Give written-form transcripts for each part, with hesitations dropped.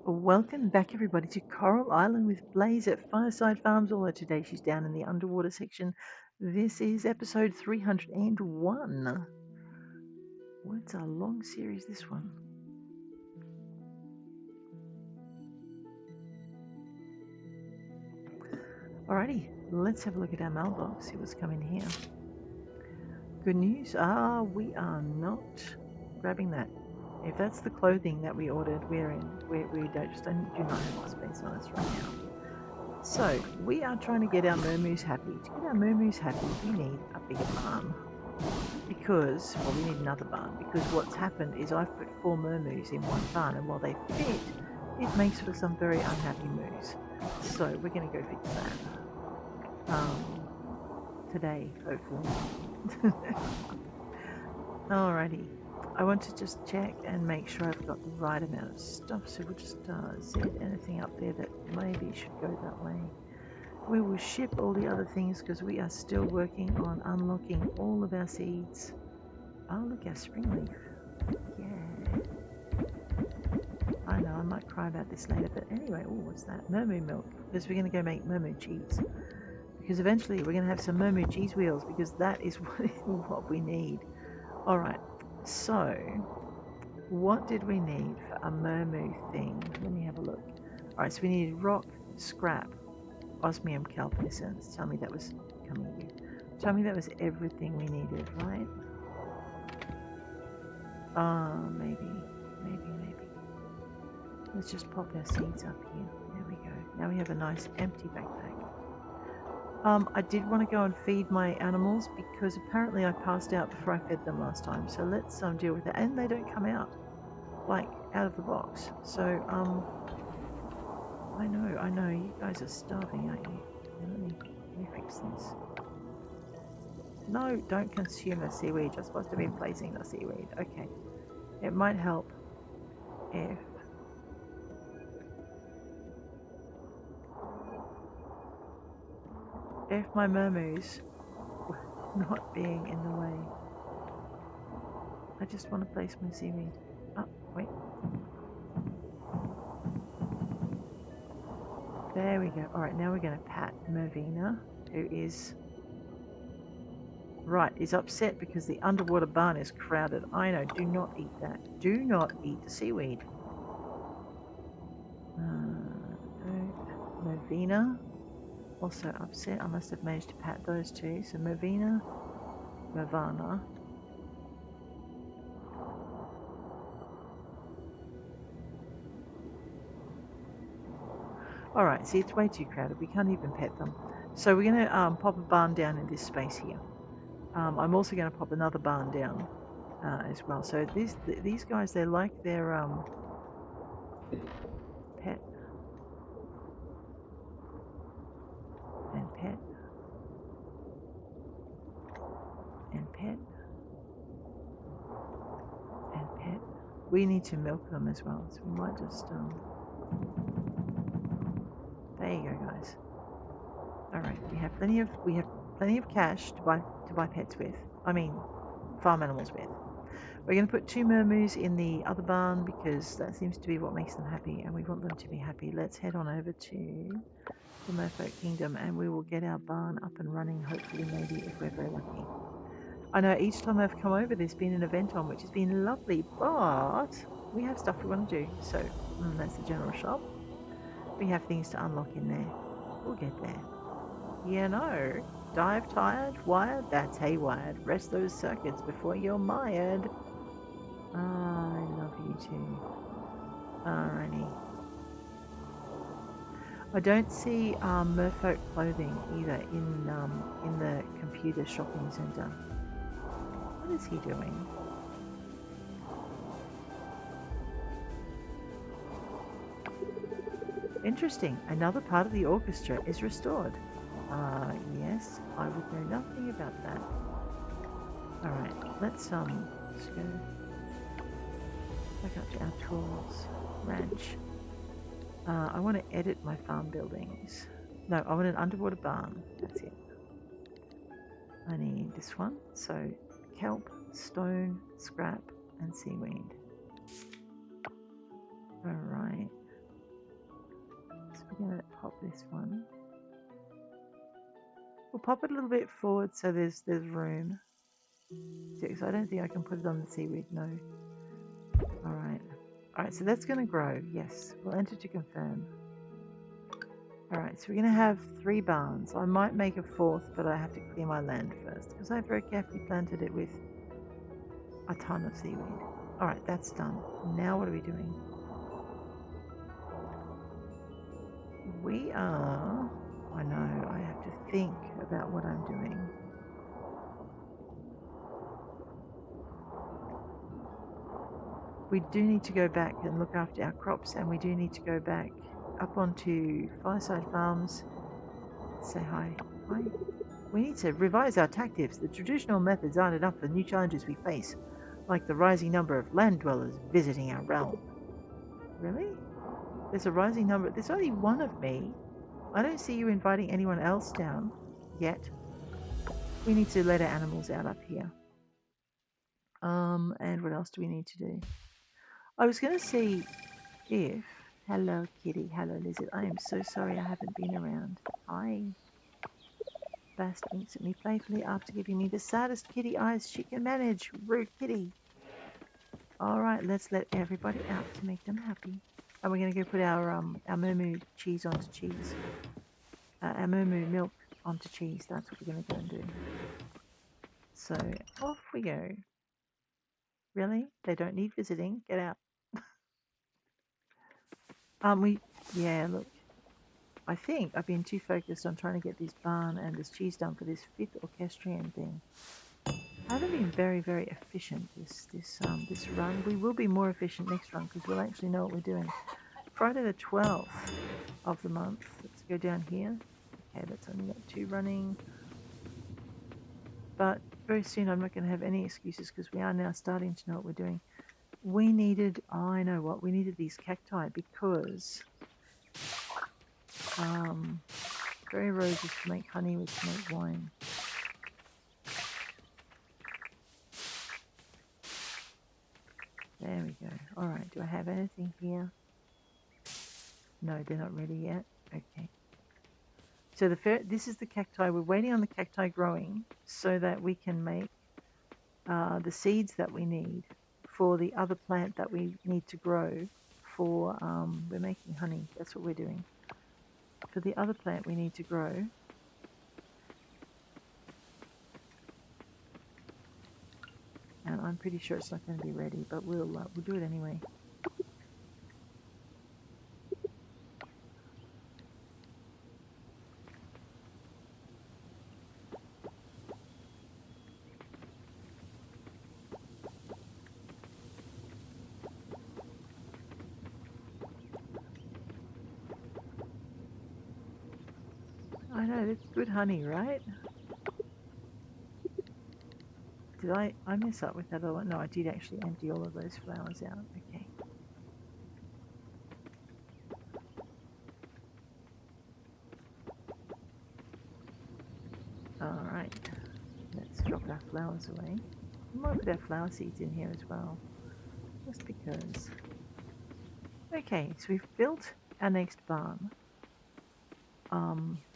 Welcome back, everybody, to Coral Island with Blaze at Fireside Farms. Although today she's down in the underwater section. This is episode 301. Well, it's a long series, this one. Alrighty, let's have a look at our mailbox, see what's coming here. Good news. We are not grabbing that. If that's the clothing that we ordered, we do not have the space on us right now. So we are trying to get our mermoos happy. To get our mermoos happy, we need a bigger barn. Because, well, we need another barn. Because what's happened is I've put 4 mermoos in one barn, and while they fit, it makes for some very unhappy moos. So we're going to go fix that. Today, hopefully. Alrighty. I want to just check and make sure I've got the right amount of stuff, so we'll just Z anything up there that maybe should go that way. We will ship all the other things because we are still working on unlocking all of our seeds. Oh, look, our spring leaf. Yeah. I know, I might cry about this later, but anyway, what's that? Mermoo milk, because we're going to go make mermoo cheese. Because eventually we're going to have some mermoo cheese wheels, because that is what we need. Alright, so what did we need for a mermoo thing? Let me have a look. Alright, so we needed rock, scrap, osmium, kelp, essence. Tell me that was coming here. Tell me that was everything we needed, right? Maybe. Let's just pop our seeds up here. There we go. Now we have a nice empty backpack. I did want to go and feed my animals because apparently I passed out before I fed them last time. So let's deal with that. And they don't come out, like, out of the box. So, I know, you guys are starving, aren't you? Let me fix this. No, don't consume the seaweed. You're supposed to be placing the seaweed. Okay. It might help if my mermoos were not being in the way. I just want to place my seaweed. Oh, wait. There we go. Alright, now we're going to pat Mervina, who is upset because the underwater barn is crowded. I know, do not eat that. Do not eat the seaweed. Mervina, also upset. I must have managed to pat those two. So Mervina, Mervana. Alright, see, it's way too crowded. We can't even pet them. So we're going to pop a barn down in this space here. I'm also going to pop another barn down as well. So these guys, they like their pet and pet and pet and pet. We need to milk them as well, so we might just there you go, guys. Alright, we have plenty of cash to buy pets with. I mean, farm animals with. We're going to put 2 mermoos in the other barn because that seems to be what makes them happy, and we want them to be happy. Let's head on over to the Merfolk Kingdom, and we will get our barn up and running, hopefully, maybe, if we're very lucky. I know each time I've come over, there's been an event on, which has been lovely, but we have stuff we want to do. So, that's the general shop. We have things to unlock in there. We'll get there. You know, dive tired, wired, that's haywired. Rest those circuits before you're mired. I love you too. Alrighty. I don't see Merfolk clothing either in the computer shopping center. What is he doing? Interesting. Another part of the orchestra is restored. Yes, I would know nothing about that. Alright, let's go back up to our tools. Ranch. I want to edit my farm buildings. No, I want an underwater barn. That's it. I need this one. So, kelp, stone, scrap, and seaweed. Alright. Gonna pop this one. We'll pop it a little bit forward so there's room. Because I don't think I can put it on the seaweed. No. Alright. Alright, so that's gonna grow. Yes. We'll enter to confirm. Alright, so we're gonna have 3 barns. I might make a 4th, but I have to clear my land first because I very carefully planted it with a ton of seaweed. Alright, that's done. Now what are we doing? We are... I know, I have to think about what I'm doing. We do need to go back and look after our crops, and we do need to go back up onto Fireside Farms. Say hi. Hi. We need to revise our tactics. The traditional methods aren't enough for the new challenges we face, like the rising number of land dwellers visiting our realm. Really? There's a rising number. There's only one of me. I don't see you inviting anyone else down yet. We need to let our animals out up here. And what else do we need to do? I was going to see if... Hello, kitty. Hello, lizard. I am so sorry I haven't been around. Hi. Bast winks at me playfully after giving me the saddest kitty eyes she can manage. Rude kitty. Alright, let's let everybody out to make them happy. And we're going to go put our mermoo cheese onto cheese. Our mermoo milk onto cheese. That's what we're going to go and do. So, off we go. Really? They don't need visiting. Get out. Yeah, look. I think I've been too focused on trying to get this barn and this cheese done for this 5th orchestrion thing. I haven't been very, very efficient this run. We will be more efficient next run because we'll actually know what we're doing. Friday the 12th of the month. Let's go down here. Okay, that's only got 2 running. But very soon I'm not going to have any excuses because we are now starting to know what we're doing. We needed, I know what, we needed these cacti because berry roses to make honey, which to make wine. There we go. Alright, do I have anything here? No, they're not ready yet. Okay. So this is the cacti. We're waiting on the cacti growing so that we can make the seeds that we need for the other plant that we need to grow for, we're making honey. That's what we're doing. For the other plant we need to grow. And I'm pretty sure it's not going to be ready, but we'll do it anyway. I know, that's good honey, right? Did I mess up with that other one? No, I did actually empty all of those flowers out. Okay. Alright. Let's drop our flowers away. We might put our flower seeds in here as well. Just because. Okay, so we've built our next barn.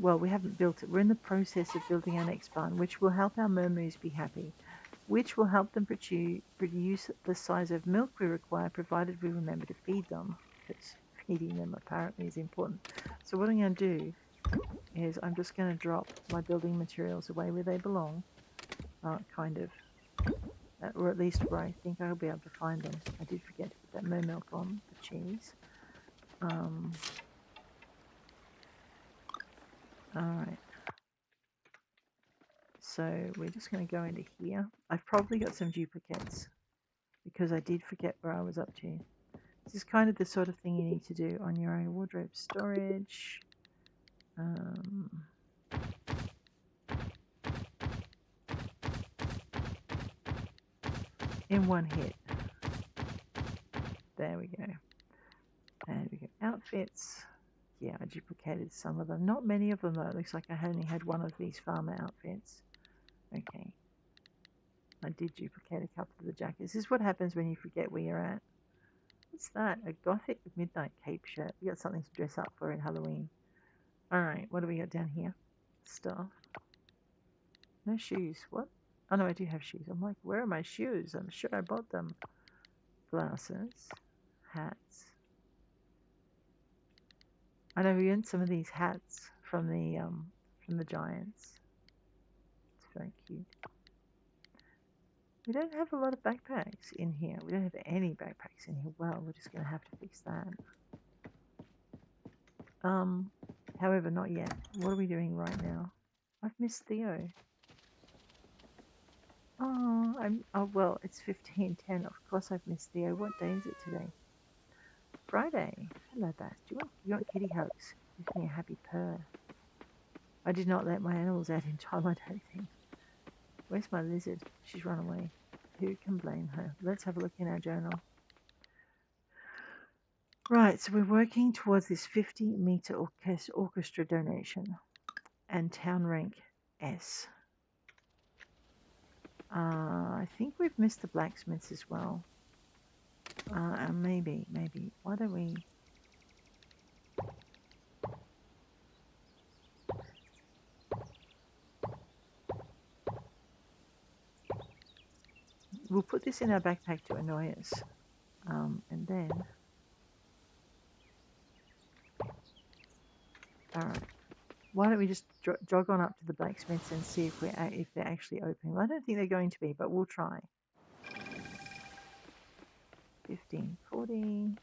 Well, we haven't built it. We're in the process of building our next barn, which will help our mermoos be happy, which will help them produce the size of milk we require, provided we remember to feed them, because feeding them apparently is important. So what I'm going to do is I'm just going to drop my building materials away where they belong, kind of, or at least where I think I'll be able to find them. I did forget to put that moo milk on the cheese. Alright. So we're just going to go into here. I've probably got some duplicates because I did forget where I was up to. This is kind of the sort of thing you need to do on your own. Wardrobe storage. In one hit. There we go. And we go outfits. Yeah, I duplicated some of them. Not many of them though. It looks like I only had one of these farmer outfits. Okay. I did duplicate a couple of the jackets. This is what happens when you forget where you're at. What's that? A gothic midnight cape shirt. We got something to dress up for in Halloween. Alright, what do we got down here? Stuff. No shoes. What? Oh no, I do have shoes. I'm like, where are my shoes? I'm sure I bought them. Glasses. Hats. I know we earned some of these hats from the giants. It's very cute. We don't have a lot of backpacks in here. We don't have any backpacks in here. Well, we're just gonna have to fix that. However, not yet. What are we doing right now? I've missed Theo. Oh well, it's 15:10. Of course I've missed Theo. What day is it today? Friday. Hello, Bass. You want kitty hugs? Gives me a happy purr. I did not let my animals out in time, I don't think. Where's my lizard? She's run away. Who can blame her? Let's have a look in our journal. Right, so we're working towards this 50-meter orchestra donation and town rank S. I think we've missed the blacksmiths as well. And maybe. Why don't we... We'll put this in our backpack to annoy us. And then... Alright. Why don't we just jog on up to the blacksmiths and see if they're actually open. Well, I don't think they're going to be, but we'll try. 15:40.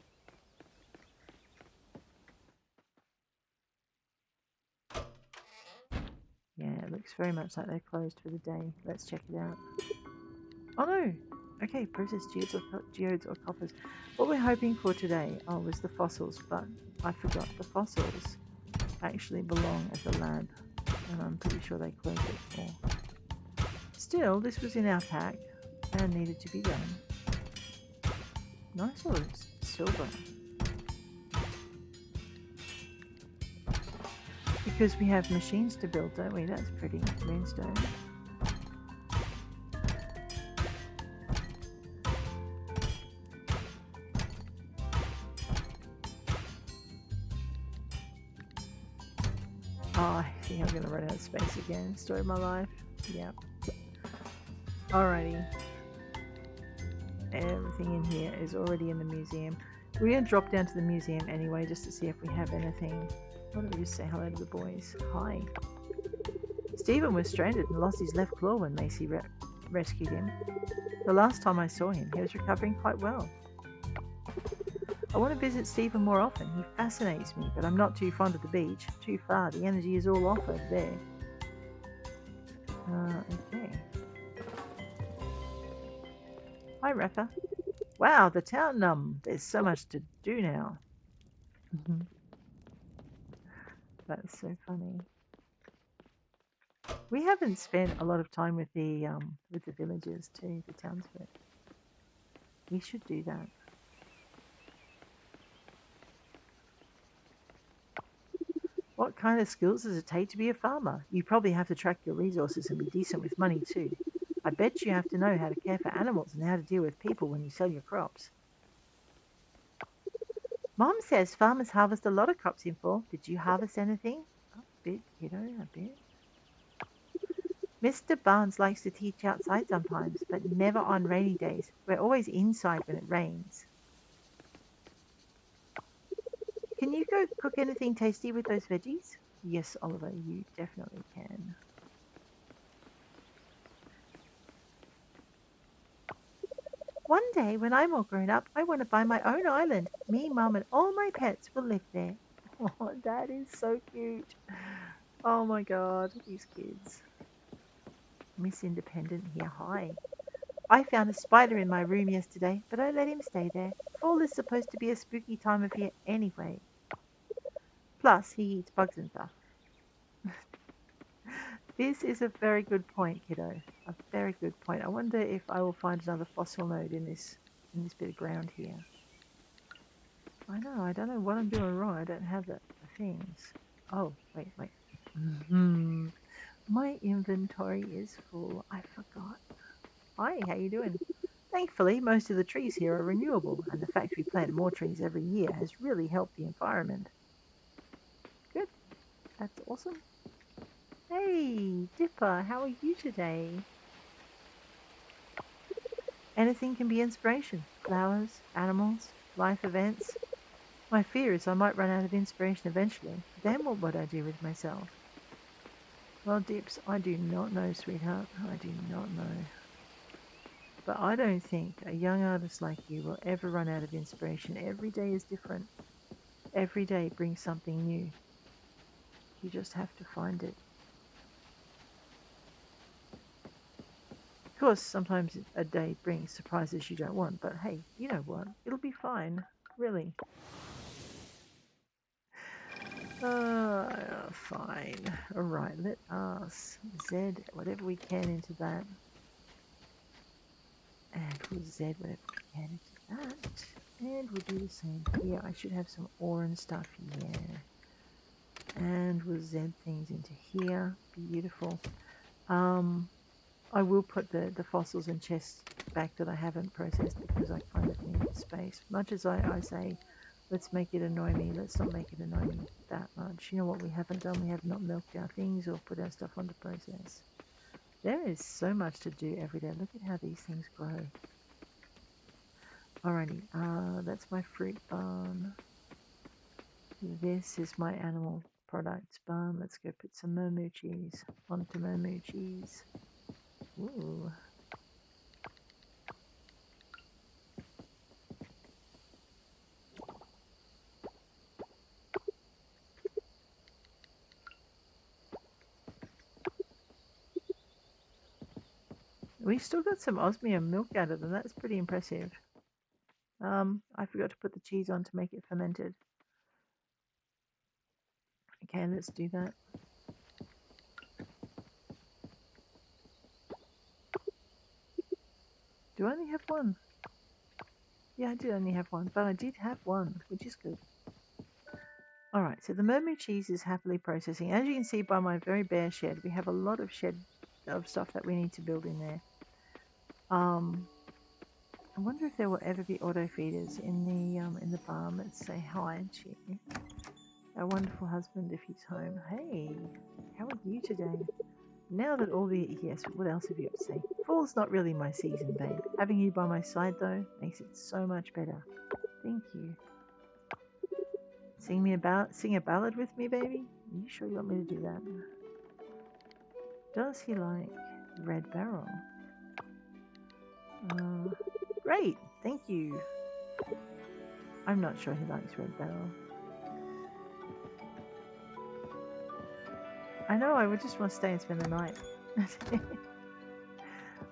Yeah, it looks very much like they're closed for the day. Let's check it out. Oh no! Okay, process geodes or coffers. What we're hoping for today was the fossils, but I forgot. The fossils actually belong at the lab, and I'm pretty sure they closed it for. Still, this was in our pack and needed to be done. Nice little silver. Because we have machines to build, don't we? That's pretty. Moonstone. Oh, I think I'm going to run out of space again. Story of my life. Yep. Alrighty. Everything in here is already in the museum. We're going to drop down to the museum anyway, just to see if we have anything. Why don't we just say hello to the boys? Hi. Stephen was stranded and lost his left claw when Macy rescued him. The last time I saw him, he was recovering quite well. I want to visit Stephen more often. He fascinates me, but I'm not too fond of the beach. Too far. The energy is all off over there. Okay. Hi, Rafa. Wow, the town, there's so much to do now. That's so funny. We haven't spent a lot of time with the villagers too, the townsfolk. We should do that. What kind of skills does it take to be a farmer? You probably have to track your resources and be decent with money too. I bet you have to know how to care for animals and how to deal with people when you sell your crops. Mom says farmers harvest a lot of crops in fall. Did you harvest anything? A bit, kiddo, a bit. Mr. Barnes likes to teach outside sometimes, but never on rainy days. We're always inside when it rains. Can you go cook anything tasty with those veggies? Yes, Oliver, you definitely can. One day, when I'm all grown up, I want to buy my own island. Me, Mum, and all my pets will live there. Oh, that is so cute. Oh my god, these kids. Miss Independent here, hi. I found a spider in my room yesterday, but I let him stay there. Fall is supposed to be a spooky time of year anyway. Plus, he eats bugs and stuff. This is a very good point, kiddo. A very good point. I wonder if I will find another fossil node in this bit of ground here. I know, I don't know what I'm doing wrong. I don't have the things. Oh, wait. My inventory is full. I forgot. Hi, how you doing? Thankfully, most of the trees here are renewable, and the fact we plant more trees every year has really helped the environment. Good, that's awesome. Hey, Dipper, how are you today? Anything can be inspiration. Flowers, animals, life events. My fear is I might run out of inspiration eventually. Then what would I do with myself? Well, Dips, I do not know, sweetheart. I do not know. But I don't think a young artist like you will ever run out of inspiration. Every day is different. Every day brings something new. You just have to find it. Of course, sometimes a day brings surprises you don't want, but hey, you know what? It'll be fine. Really. Fine. Alright, let us Z whatever we can into that. And we'll Z whatever we can into that. And we'll do the same here. I should have some ore and stuff here. And we'll Z things into here. Beautiful. I will put the fossils and chests back that I haven't processed because I kind of need the space. Much as I say, let's make it annoy me, let's not make it annoy me that much. You know what we haven't done? We have not milked our things or put our stuff onto process. There is so much to do every day. Look at how these things grow. Alrighty, that's my fruit barn. This is my animal products barn. Let's go put some mermoo cheese onto mermoo cheese. Ooh. We've still got some osmium milk out of them. That's pretty impressive. I forgot to put the cheese on to make it fermented. Okay, let's do that. Do I only have one? Yeah, I did only have one, but I did have one, which is good. Alright, so the mermoo cheese is happily processing. As you can see by my very bare shed, we have a lot of shed of stuff that we need to build in there. I wonder if there will ever be auto feeders in the farm. Let's say hi to our wonderful husband if he's home. Hey, how are you today? Now that all the yes, what else have you got to say? Fall's not really my season, babe. Having you by my side though makes it so much better. Thank you. Sing a ballad with me, baby? Are you sure you want me to do that? Does he like Red Barrel? Great, thank you. I'm not sure he likes Red Barrel. I know, I would just want to stay and spend the night.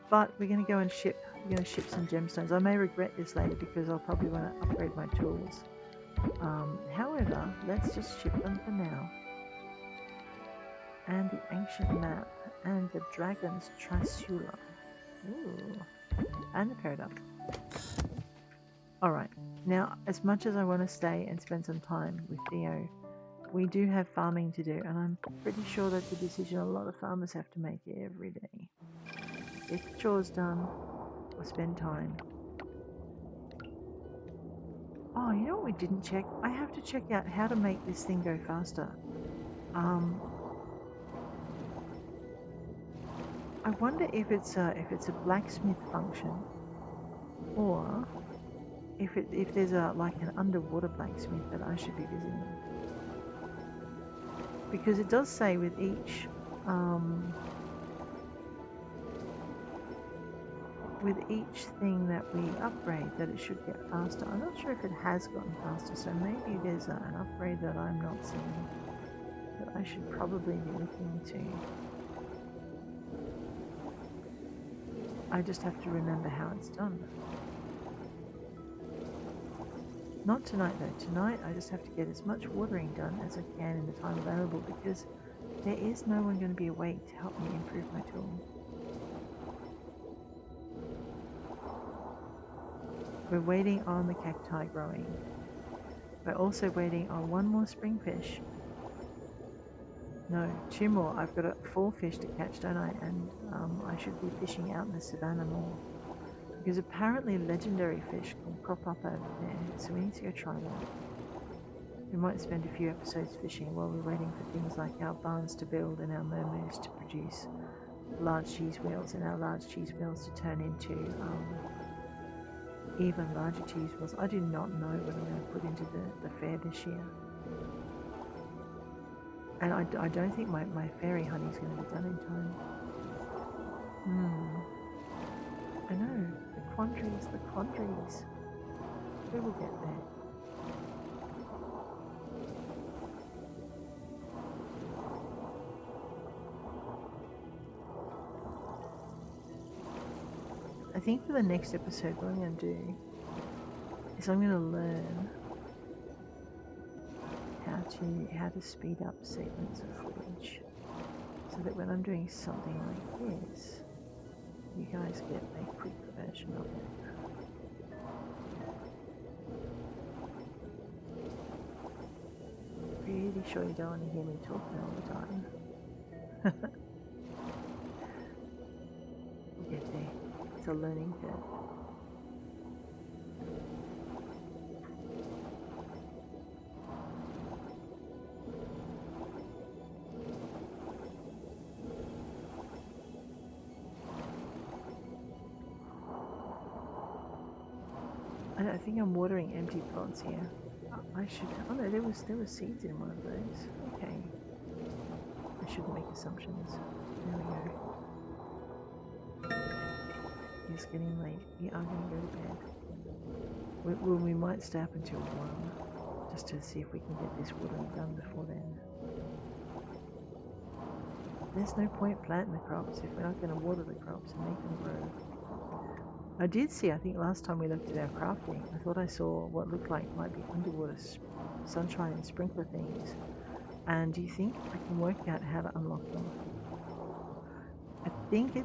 But we're going to go and ship. We're going to ship some gemstones. I may regret this later because I'll probably want to upgrade my tools. However, let's just ship them for now. And the ancient map and the dragon's trasula. Ooh. And the peridot. Alright, now as much as I want to stay and spend some time with Theo, we do have farming to do, and I'm pretty sure that's a decision a lot of farmers have to make every day. Get the chores done, or spend time. Oh, you know what we didn't check? I have to check out how to make this thing go faster. I wonder if it's a blacksmith function, or if there's like an underwater blacksmith that I should be visiting. Because it does say with each thing that we upgrade that it should get faster. I'm not sure if it has gotten faster, so maybe there's an upgrade that I'm not seeing that I should probably be looking into. I just have to remember how it's done. Not tonight though. Tonight I just have to get as much watering done as I can in the time available because there is no one going to be awake to help me improve my tool. We're waiting on the cacti growing. We're also waiting on one more springfish. No, two more. I've got a fall fish to catch, don't I? And I should be fishing out in the savannah more. Because apparently legendary fish can crop up over there, so we need to go try that. We might spend a few episodes fishing while we're waiting for things like our barns to build and our mermoos to produce large cheese wheels and our large cheese wheels to turn into even larger cheese wheels. I do not know what I'm going to put into the fair this year. And I don't think my fairy honey is going to be done in time. I know, the quandaries, the quandaries. We will get there. I think for the next episode, what I'm going to do is I'm going to learn how to speed up segments of footage, so that when I'm doing something like this, you guys get a quick version of it. Pretty sure you don't want to hear me talking all the time. We'll get there. It's a learning curve. I think I'm watering empty pots here. I should. Oh no, there was seeds in one of those. Okay. I shouldn't make assumptions. There we go. It's getting late. We are going to go to bed. We might stay up until 1, just to see if we can get this watering done before then. There's no point planting the crops if we're not going to water the crops and make them grow. I did see, I think last time we looked at our crafting, I thought I saw what looked like might be underwater sunshine sprinkler things. And do you think I can work out how to unlock them? I think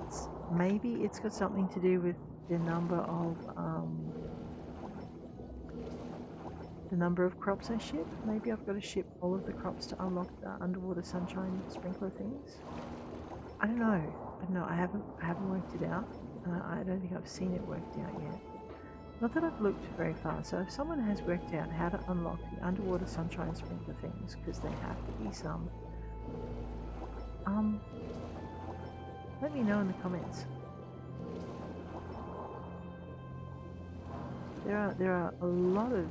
maybe it's got something to do with the number of crops I ship. Maybe I've got to ship all of the crops to unlock the underwater sunshine sprinkler things. I don't know. I haven't worked it out. I don't think I've seen it worked out yet. Not that I've looked very far. So if someone has worked out how to unlock the underwater sunshine sprinkler things, because there have to be some, let me know in the comments. There are a lot of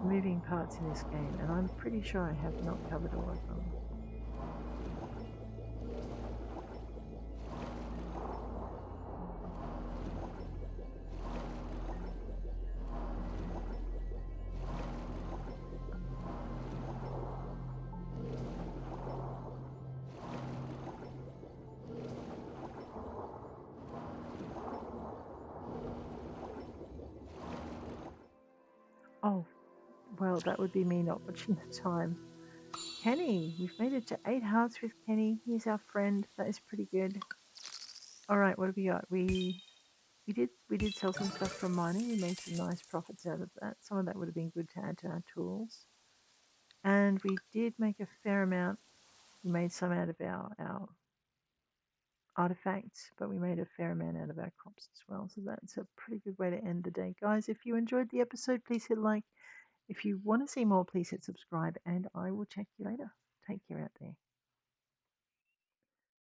moving parts in this game, and I'm pretty sure I have not covered all of them. Oh, well, that would be me not watching the time. Kenny, we've made it to 8 hearts with Kenny. He's our friend. That is pretty good. All right, what have we got? We did sell some stuff from mining. We made some nice profits out of that. Some of that would have been good to add to our tools. And we did make a fair amount. We made some out of our artifacts, but we made a fair amount out of our crops as well. So that's a pretty good way to end the day. Guys, if you enjoyed the episode, please hit like. If you want to see more, please hit subscribe, and I will check you later. Take care out there.